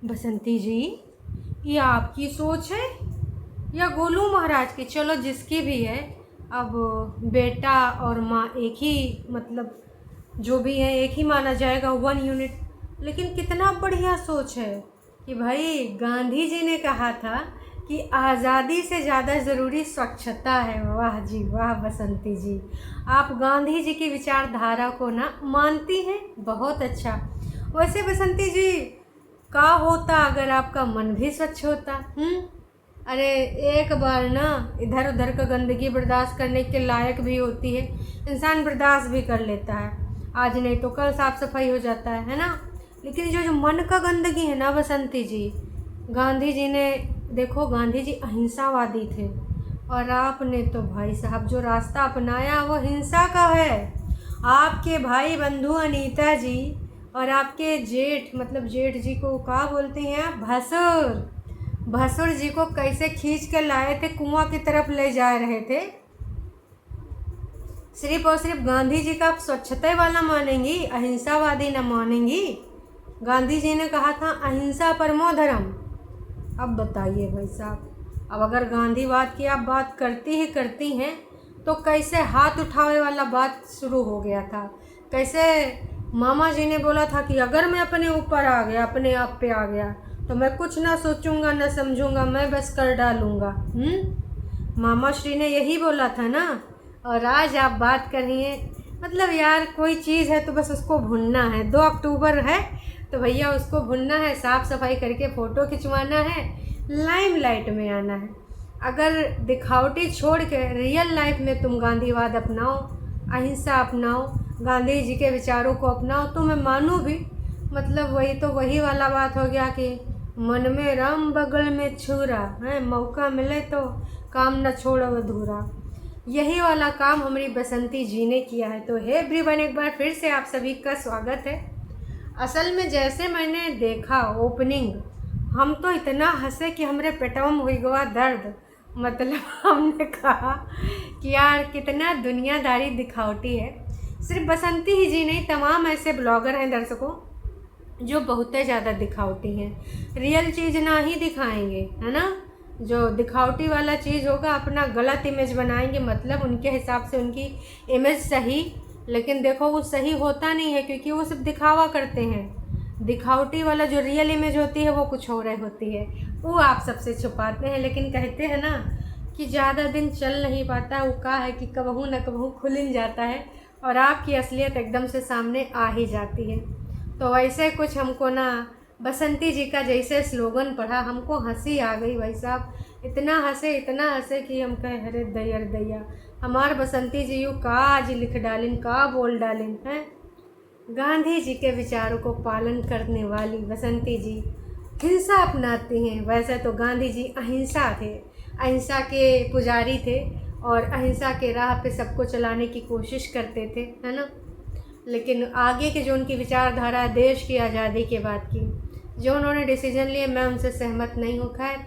बसंती जी, ये आपकी सोच है या गोलू महाराज की? चलो जिसकी भी है, अब बेटा और माँ एक ही, मतलब जो भी है एक ही माना जाएगा, 1 यूनिट। लेकिन कितना बढ़िया सोच है कि भाई गांधी जी ने कहा था कि आज़ादी से ज़्यादा ज़रूरी स्वच्छता है। वाह जी वाह बसंती जी, आप गांधी जी की विचारधारा को ना मानती हैं, बहुत अच्छा। वैसे बसंती जी, का होता अगर आपका मन भी स्वच्छ होता? अरे एक बार ना इधर उधर का गंदगी बर्दाश्त करने के लायक भी होती है, इंसान बर्दाश्त भी कर लेता है, आज नहीं तो कल साफ सफाई हो जाता है ना। लेकिन जो जो मन का गंदगी है ना बसंती जी, गांधी जी ने, देखो गांधी जी अहिंसावादी थे, और आपने तो भाई साहब जो रास्ता अपनाया वो हिंसा का है। आपके भाई बंधु अनीता जी और आपके जेठ, मतलब जेठ जी को क्या बोलते हैं आप, भसुर, भसुर जी को कैसे खींच कर लाए थे, कुआं की तरफ ले जा रहे थे। सिर्फ और सिर्फ गांधी जी का आप स्वच्छता वाला मानेंगी, अहिंसावादी न मानेंगी? गांधी जी ने कहा था अहिंसा परमो धर्म। अब बताइए भाई साहब, अब अगर गांधीवाद की आप बात करती हैं तो कैसे हाथ उठावे वाला बात शुरू हो गया था? कैसे मामा जी ने बोला था कि अगर मैं अपने ऊपर आ गया, अपने आप पे आ गया, तो मैं कुछ ना सोचूंगा ना समझूंगा, मैं बस कर डालूंगा। मामा श्री ने यही बोला था ना, और आज आप बात कर रही हैं। मतलब यार कोई चीज़ है तो बस उसको भुनना है, 2 अक्टूबर है तो भैया उसको भुनना है, साफ़ सफाई करके फ़ोटो खिंचवाना है, लाइमलाइट में आना है। अगर दिखावटी छोड़ के रियल लाइफ में तुम गांधीवाद अपनाओ, अहिंसा अपनाओ, गांधी जी के विचारों को अपनाओ, तो मैं मानूँ भी। मतलब वही तो वही वाला बात हो गया कि मन में राम बगल में छुरा है, मौका मिले तो काम न छोड़ो अधूरा। यही वाला काम हमारी बसंती जी ने किया है। तो हे एवरीवन, एक बार फिर से आप सभी का स्वागत है। असल में जैसे मैंने देखा ओपनिंग, हम तो इतना हंसे कि हमारे पेटवा में हुई गया दर्द। मतलब हमने कहा कि यार कितना दुनियादारी दिखावटी है। सिर्फ बसंती ही जी नहीं, तमाम ऐसे ब्लॉगर हैं दर्शकों जो बहुत ज़्यादा दिखावटी हैं, रियल चीज़ ना ही दिखाएंगे, है ना। जो दिखावटी वाला चीज़ होगा अपना गलत इमेज बनाएंगे, मतलब उनके हिसाब से उनकी इमेज सही, लेकिन देखो वो सही होता नहीं है, क्योंकि वो सिर्फ दिखावा करते हैं। दिखावटी वाला जो रियल इमेज होती है वो कुछ और होती है, वो आप सबसे छुपाते हैं। लेकिन कहते हैं ना कि ज़्यादा दिन चल नहीं पाता, वो का है कि कबहू न कबहू खुल ही जाता है, और आपकी असलियत एकदम से सामने आ ही जाती है। तो वैसे कुछ हमको ना बसंती जी का जैसे स्लोगन पढ़ा, हमको हंसी आ गई भाई साहब। इतना हंसे कि हम कहे अरे दैया दैया, हमार बसंती जी यू का आज लिख डालिन, का बोल डालिन हैं। गांधी जी के विचारों को पालन करने वाली बसंती जी हिंसा अपनाती हैं। वैसे तो गांधी जी अहिंसा थे, अहिंसा के पुजारी थे, और अहिंसा के राह पे सबको चलाने की कोशिश करते थे, है ना। लेकिन आगे के जो उनकी विचारधारा देश की आज़ादी के बाद की, जो उन्होंने डिसीजन लिए, मैं उनसे सहमत नहीं हूँ। खैर,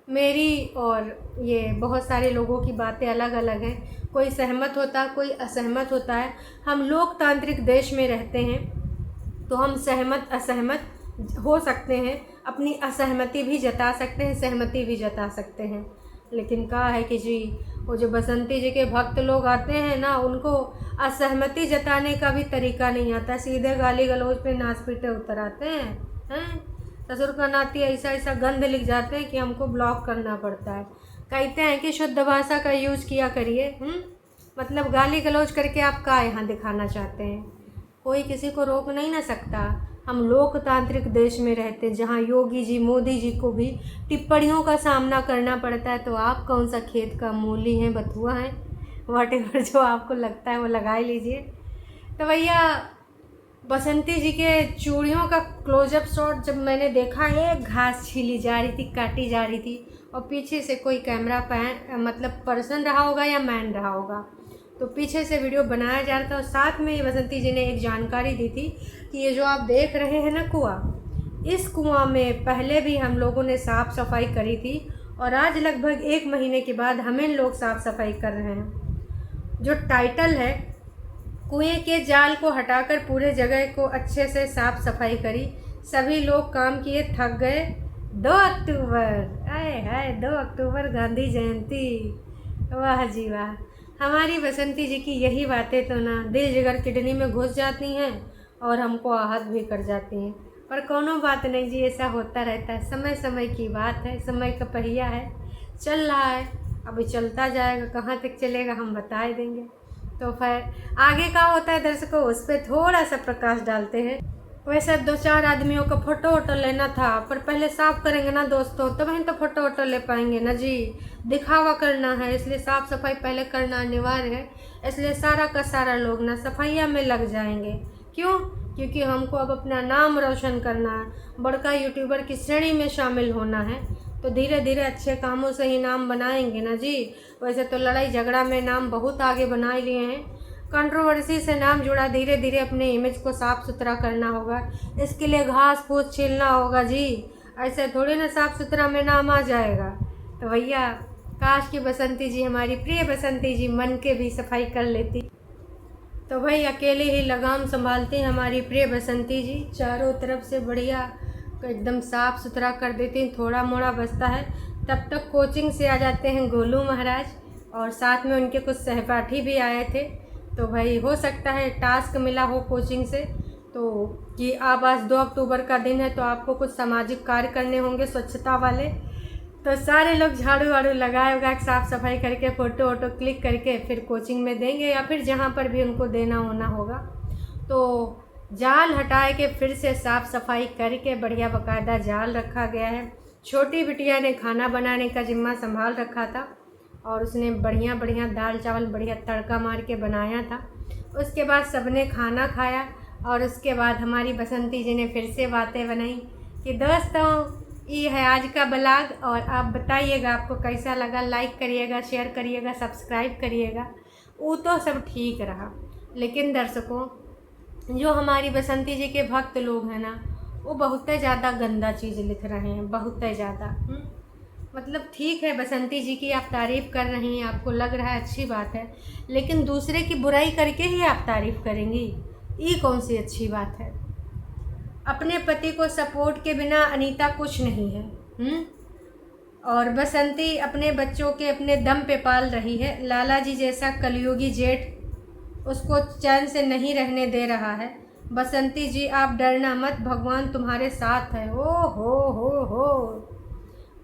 मेरी और ये बहुत सारे लोगों की बातें अलग अलग हैं, कोई सहमत होता कोई असहमत होता है। हम लोकतांत्रिक देश में रहते हैं तो हम सहमत असहमत हो सकते हैं, अपनी असहमति भी जता सकते हैं, सहमति भी जता सकते हैं। लेकिन क्या है कि जी वो जो बसंती जी के भक्त लोग आते हैं ना, उनको असहमति जताने का भी तरीका नहीं आता, सीधे गाली गलौज पे नाच पीटे उतर आते हैं। ससुर का नाती ऐसा ऐसा गंध लिख जाते हैं कि हमको ब्लॉक करना पड़ता है। कहते हैं कि शुद्ध भाषा का यूज़ किया करिए। मतलब गाली गलौज करके आप क्या यहाँ दिखाना चाहते हैं? कोई किसी को रोक नहीं ना सकता। हम लोकतांत्रिक देश में रहते हैं जहाँ योगी जी, मोदी जी को भी टिप्पणियों का सामना करना पड़ता है, तो आप कौन सा खेत का मूली हैं, बथुआ हैं, व्हाटएवर जो आपको लगता है वो लगा ही लीजिए। तो भैया बसंती जी के चूड़ियों का क्लोजअप शॉट जब मैंने देखा, एक घास छीली जा रही थी, काटी जा रही थी, और पीछे से कोई कैमरा मतलब पर्सन रहा होगा या मैन रहा होगा, तो पीछे से वीडियो बनाया जा रहा था। और साथ में बसंती जी ने एक जानकारी दी थी कि ये जो आप देख रहे हैं ना कुआं, इस कुआं में पहले भी हम लोगों ने साफ़ सफाई करी थी, और आज लगभग 1 महीने के बाद हमें लोग साफ़ सफाई कर रहे हैं। जो टाइटल है, कुएं के जाल को हटाकर पूरे जगह को अच्छे से साफ़ सफाई करी, सभी लोग काम किए थक गए। 2 अक्टूबर, आए हाय 2 अक्टूबर गांधी जयंती। वाह जी वाह। हमारी बसंती जी की यही बातें तो ना दिल जिगर किडनी में घुस जाती हैं और हमको आहत भी कर जाती हैं। पर कोनो बात नहीं जी, ऐसा होता रहता है, समय समय की बात है, समय का पहिया है, चल रहा है, अभी चलता जाएगा, कहाँ तक चलेगा हम बता ही देंगे। तो फिर आगे का होता है दर्शकों, उस पर थोड़ा सा प्रकाश डालते हैं। वैसे 2-4 आदमियों का फ़ोटो वोटो लेना था, पर पहले साफ़ करेंगे ना दोस्तों, तब हम तो फ़ोटो वोटो ले पाएंगे ना जी। दिखावा करना है, इसलिए साफ़ सफाई पहले करना अनिवार्य है। इसलिए सारा का सारा लोग ना सफाइया में लग जाएंगे। क्यों? क्योंकि हमको अब अपना नाम रोशन करना है, बड़का यूट्यूबर की श्रेणी में शामिल होना है। तो धीरे धीरे अच्छे कामों से ही नाम बनाएंगे ना जी। वैसे तो लड़ाई झगड़ा में नाम बहुत आगे बना लिए हैं, कंट्रोवर्सी से नाम जुड़ा। धीरे धीरे अपने इमेज को साफ़ सुथरा करना होगा, इसके लिए घास फूस छीलना होगा जी। ऐसे थोड़ी ना साफ़ सुथरा में नाम आ जाएगा। तो भैया काश की बसंती जी, हमारी प्रिय बसंती जी मन के भी सफाई कर लेती। तो भाई अकेले ही लगाम संभालती हैं हमारी प्रिय बसंती जी, चारों तरफ से बढ़िया एकदम साफ़ सुथरा कर देती हैं। थोड़ा मोड़ा बचता है, तब तक कोचिंग से आ जाते हैं गोलू महाराज, और साथ में उनके कुछ सहपाठी भी आए थे। तो भाई हो सकता है टास्क मिला हो कोचिंग से, तो कि आप आज 2 अक्टूबर का दिन है तो आपको कुछ सामाजिक कार्य करने होंगे स्वच्छता वाले। तो सारे लोग झाड़ू वाड़ू लगाए उगा के साफ़ सफाई करके फ़ोटो वोटो क्लिक करके फिर कोचिंग में देंगे, या फिर जहाँ पर भी उनको देना होना होगा। तो जाल हटाए के फिर से साफ़ सफाई करके बढ़िया बाकायदा जाल रखा गया है। छोटी बिटिया ने खाना बनाने का जिम्मा संभाल रखा था, और उसने बढ़िया बढ़िया दाल चावल बढ़िया तड़का मार के बनाया था। उसके बाद सबने खाना खाया, और उसके बाद हमारी बसंती जी ने फिर से बातें बनाई कि दोस्तों ये है आज का ब्लॉग, और आप बताइएगा आपको कैसा लगा। लाइक करिएगा, शेयर करिएगा, सब्सक्राइब करिएगा। वो तो सब ठीक रहा, लेकिन दर्शकों जो हमारी बसंती जी के भक्त लोग हैं ना, वो बहुत ज़्यादा गंदा चीज़ लिख रहे हैं, बहुत ज़्यादा। मतलब ठीक है बसंती जी की आप तारीफ़ कर रही हैं, आपको लग रहा है अच्छी बात है, लेकिन दूसरे की बुराई करके ही आप तारीफ़ करेंगी, ये कौन सी अच्छी बात है। अपने पति को सपोर्ट के बिना अनीता कुछ नहीं है। और बसंती अपने बच्चों के अपने दम पे पाल रही है। लाला जी जैसा कलयुगी जेठ उसको चैन से नहीं रहने दे रहा है। बसंती जी आप डरना मत, भगवान तुम्हारे साथ है। ओ हो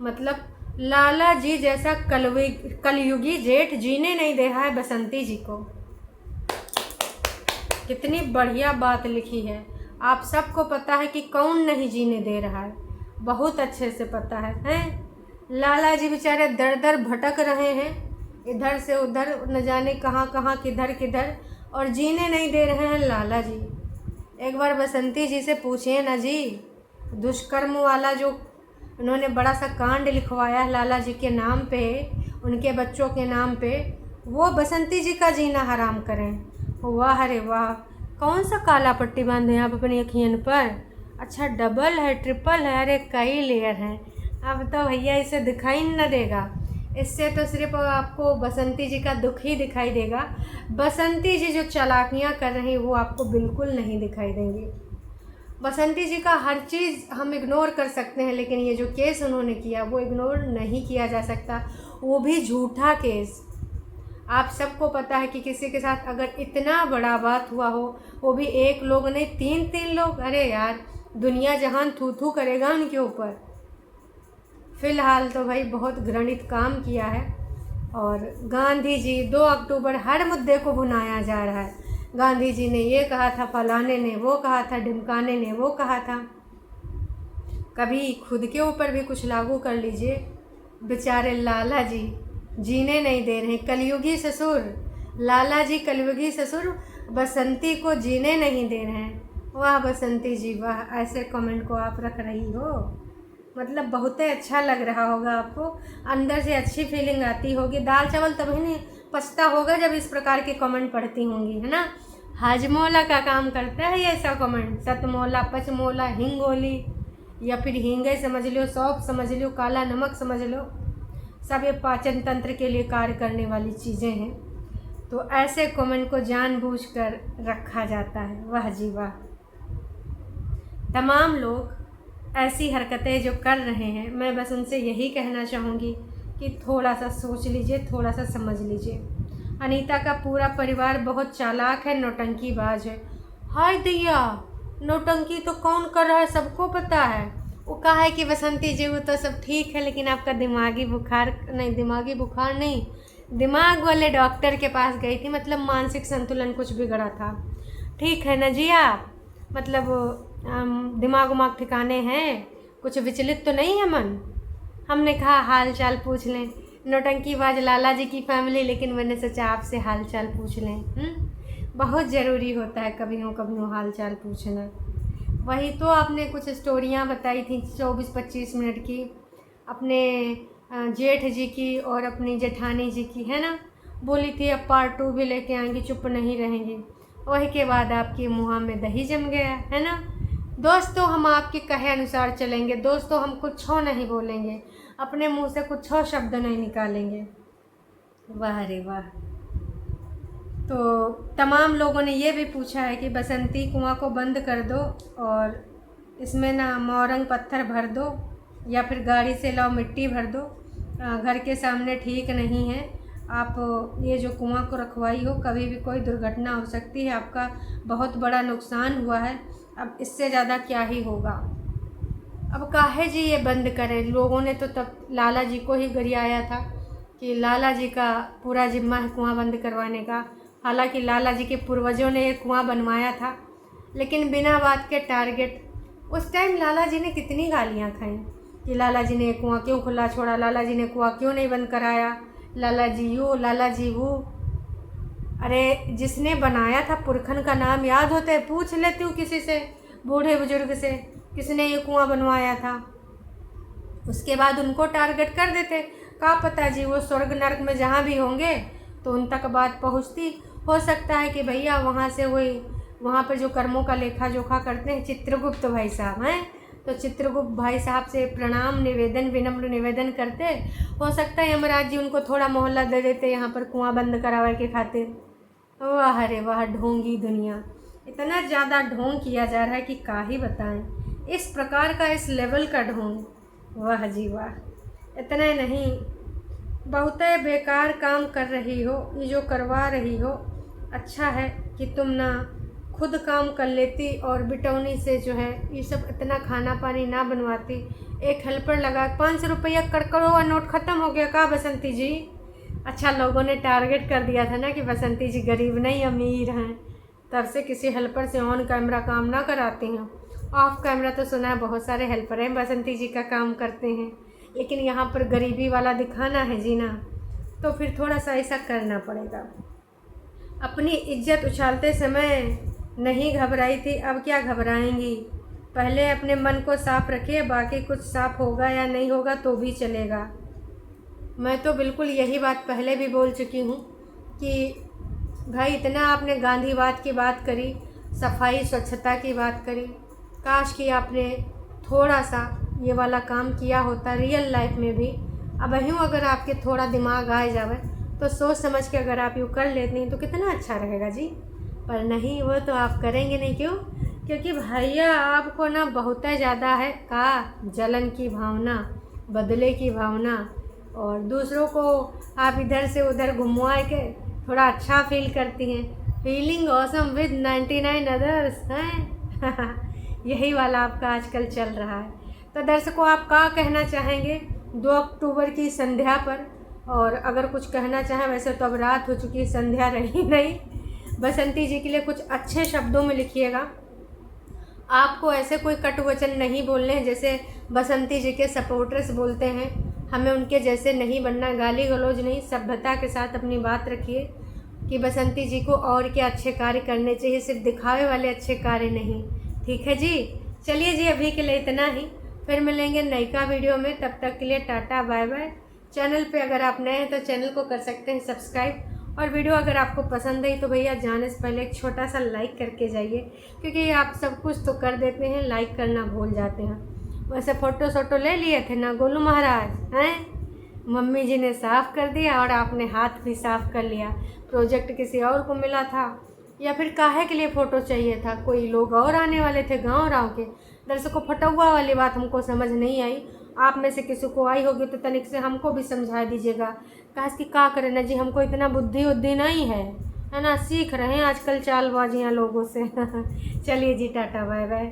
मतलब लाला जी जैसा कलयुगी जेठ जीने नहीं दे रहा है बसंती जी को। कितनी बढ़िया बात लिखी है। आप सबको पता है कि कौन नहीं जीने दे रहा है, बहुत अच्छे से पता है, हैं? लाला जी बेचारे दर दर भटक रहे हैं, इधर से उधर, न जाने कहाँ कहाँ किधर किधर, और जीने नहीं दे रहे हैं लाला जी। एक बार बसंती जी से पूछिए ना जी, दुष्कर्म वाला जो उन्होंने बड़ा सा कांड लिखवाया है लाला जी के नाम पे, उनके बच्चों के नाम पे, वो बसंती जी का जीना हराम करें। वाह अरे वाह, कौन सा काला पट्टी बांधे आप अपनी अखियन पर? अच्छा डबल है, ट्रिपल है, अरे कई लेयर हैं। अब तो भैया इसे दिखाई न देगा, इससे तो सिर्फ आपको बसंती जी का दुख ही दिखाई देगा। बसंती जी जो चालाकियाँ कर रही वो आपको बिल्कुल नहीं दिखाई देंगी। बसंती जी का हर चीज़ हम इग्नोर कर सकते हैं, लेकिन ये जो केस उन्होंने किया वो इग्नोर नहीं किया जा सकता, वो भी झूठा केस। आप सबको पता है कि किसी के साथ अगर इतना बड़ा बात हुआ हो, वो भी एक लोग नहीं 3 लोग, अरे यार दुनिया जहान थू थू करेगा उनके ऊपर। फ़िलहाल तो भाई बहुत घृणित काम किया है। और गांधी जी 2 अक्टूबर हर मुद्दे को भुनाया जा रहा है। गांधी जी ने ये कहा था, फलाने ने वो कहा था, ढिमकाने ने वो कहा था। कभी खुद के ऊपर भी कुछ लागू कर लीजिए। बेचारे लाला जी जीने नहीं दे रहे, कलयुगी ससुर लाला जी, कलयुगी ससुर बसंती को जीने नहीं दे रहे हैं। वाह बसंती जी वाह, ऐसे कमेंट को आप रख रही हो, मतलब बहुत ही अच्छा लग रहा होगा आपको, अंदर से अच्छी फीलिंग आती होगी। दाल चावल तभी नहीं पछता होगा जब इस प्रकार के कमेंट पढ़ती होंगी, है ना। हाजमोला का काम करता है ऐसा कमेंट, सतमोला, पचमोला, हिंगोली, या फिर हींगे समझ लो, सौंफ समझ लो, काला नमक समझ लो, सब ये पाचन तंत्र के लिए कार्य करने वाली चीज़ें हैं। तो ऐसे कमेंट को जानबूझकर रखा जाता है। वाह जी वाह। तमाम लोग ऐसी हरकतें जो कर रहे हैं, मैं बस उनसे यही कहना चाहूँगी कि थोड़ा सा सोच लीजिए, थोड़ा सा समझ लीजिए। अनीता का पूरा परिवार बहुत चालाक है, नौटंकीबाज है। हाय दैया, नौटंकी तो कौन कर रहा है सबको पता है। वो कहा है कि बसंती जी वो तो सब ठीक है, लेकिन आपका दिमागी बुखार नहीं, दिमाग वाले डॉक्टर के पास गई थी, मतलब मानसिक संतुलन कुछ बिगड़ा था। ठीक है ना जी आप, मतलब दिमाग उमाग ठिकाने हैं, कुछ विचलित तो नहीं है मन। हमने कहा हाल चाल पूछ लें, नौटंकीबाज लाला जी की फैमिली, लेकिन मैंने सोचा आपसे हाल चाल पूछ लें। बहुत ज़रूरी होता है कभी हाल चाल पूछना। वही तो आपने कुछ स्टोरियाँ बताई थी 24-25 मिनट की, अपने जेठ जी की और अपनी जेठानी जी की, है ना। बोली थी अब पार्ट 2 भी लेके आएंगी, चुप नहीं रहेंगी। वही के बाद आपकी मुँह में दही जम गया, है ना। दोस्तों हम आपके कहे अनुसार चलेंगे, दोस्तों हम कुछ नहीं बोलेंगे, अपने मुंह से कुछ शब्द नहीं निकालेंगे। वाह रे वाह। तो तमाम लोगों ने ये भी पूछा है कि बसंती कुआं को बंद कर दो और इसमें ना मोरंग पत्थर भर दो या फिर गाड़ी से लाओ मिट्टी भर दो, घर के सामने ठीक नहीं है। आप ये जो कुआं को रखवाई हो, कभी भी कोई दुर्घटना हो सकती है, आपका बहुत बड़ा नुकसान हुआ है, अब इससे ज़्यादा क्या ही होगा। अब काहे जी ये बंद करें। लोगों ने तो तब लाला जी को ही गरियाया था कि लाला जी का पूरा जिम्मा है कुआं बंद करवाने का। हालांकि लाला जी के पूर्वजों ने ये कुआं बनवाया था, लेकिन बिना बात के टारगेट। उस टाइम लाला जी ने कितनी गालियाँ खाई कि लाला जी ने कुआं क्यों खुला छोड़ा, लाला जी ने कुआं क्यों नहीं बंद कराया, लाला जी यूँ लाला जी वो। अरे जिसने बनाया था पुरखन का नाम याद होता है, पूछ लेती हूँ किसी से, बूढ़े बुजुर्ग से, किसने ये कुआं बनवाया था। उसके बाद उनको टारगेट कर देते। क्या पता जी वो स्वर्ग नरक में जहाँ भी होंगे तो उन तक बात पहुँचती। हो सकता है कि भैया वहाँ से वहाँ पर जो कर्मों का लेखा जोखा करते हैं चित्रगुप्त भाई साहब हैं, तो चित्रगुप्त भाई साहब से प्रणाम निवेदन विनम्र निवेदन करते। हो सकता है यमराज जी उनको थोड़ा मोहल्ला दे देते यहाँ पर कुआं बंद करावे के खातिर। वाह रे वाह, ढोंगी दुनिया, इतना ज़्यादा ढोंग किया जा रहा है कि क्या ही बताएं। इस प्रकार का, इस लेवल का ढोंग, वाह जी वाह। इतना नहीं, बहुत बेकार काम कर रही हो, ये जो करवा रही हो। अच्छा है कि तुम ना खुद काम कर लेती और बिटौनी से जो है ये सब इतना खाना पानी ना बनवाती। एक हेल्पर लगा 500 रुपया कड़कड़ो और नोट ख़त्म हो गया का बसंती जी। अच्छा लोगों ने टारगेट कर दिया था ना कि बसंती जी गरीब नहीं अमीर हैं, तब से किसी हेल्पर से ऑन कैमरा काम ना कराती हैं। ऑफ कैमरा तो सुना है बहुत सारे हेल्पर हैं बसंती जी का काम करते हैं, लेकिन यहाँ पर गरीबी वाला दिखाना है जी ना, तो फिर थोड़ा सा ऐसा करना पड़ेगा। अपनी इज्जत उछालते समय नहीं घबराई थी, अब क्या घबराएंगी। पहले अपने मन को साफ रखिए, बाकी कुछ साफ होगा या नहीं होगा तो भी चलेगा। मैं तो बिल्कुल यही बात पहले भी बोल चुकी हूँ कि भाई इतना आपने गांधीवाद की बात करी, सफाई स्वच्छता की बात करी, काश कि आपने थोड़ा सा ये वाला काम किया होता रियल लाइफ में भी। अब यूँ अगर आपके थोड़ा दिमाग आ जावे तो सोच समझ के अगर आप यूँ कर लेती हैं तो कितना अच्छा रहेगा जी। पर नहीं, वो तो आप करेंगे नहीं। क्यों? क्योंकि भैया आपको ना बहुत ज़्यादा है का जलन की भावना, बदले की भावना, और दूसरों को आप इधर से उधर घुमवा के थोड़ा अच्छा फील करती हैं। फीलिंग ऑसम विद 99 अदर्स हैं यही वाला आपका आजकल चल रहा है। तो दर्शकों आप क्या कहना चाहेंगे 2 अक्टूबर की संध्या पर? और अगर कुछ कहना चाहें, वैसे तो अब रात हो चुकी है, संध्या रही नहीं, बसंती जी के लिए कुछ अच्छे शब्दों में लिखिएगा। आपको ऐसे कोई कटु वचन नहीं बोलने हैं जैसे बसंती जी के सपोर्टर्स बोलते हैं। हमें उनके जैसे नहीं बनना, गाली गलौज नहीं, सभ्यता के साथ अपनी बात रखिए कि बसंती जी को और क्या अच्छे कार्य करने चाहिए, सिर्फ दिखावे वाले अच्छे कार्य नहीं। ठीक है जी, चलिए जी अभी के लिए इतना ही, फिर मिलेंगे नयका वीडियो में। तब तक के लिए टाटा बाय बाय। चैनल पे अगर आप नए हैं तो चैनल को कर सकते हैं सब्सक्राइब, और वीडियो अगर आपको पसंद आई तो भैया जाने से पहले एक छोटा सा लाइक करके जाइए, क्योंकि आप सब कुछ तो कर देते हैं, लाइक करना भूल जाते हैं। वैसे फ़ोटो ले लिए थे ना गोलू महाराज हैं, मम्मी जी ने साफ़ कर दिया और आपने हाथ भी साफ़ कर लिया। प्रोजेक्ट किसी और को मिला था या फिर काहे के लिए फ़ोटो चाहिए था? कोई लोग और आने वाले थे गाँव के, दर्शकों फटुआ वाली बात हमको समझ नहीं आई। आप में से किसी को आई होगी तो तनिक से हमको भी समझा दीजिएगा। काश कि का करें ना जी, हमको इतना बुद्धि उद्धि नहीं है ना, सीख रहे हैं आजकल चालबाजियाँ लोगों से। चलिए जी, टाटा बाय बाय।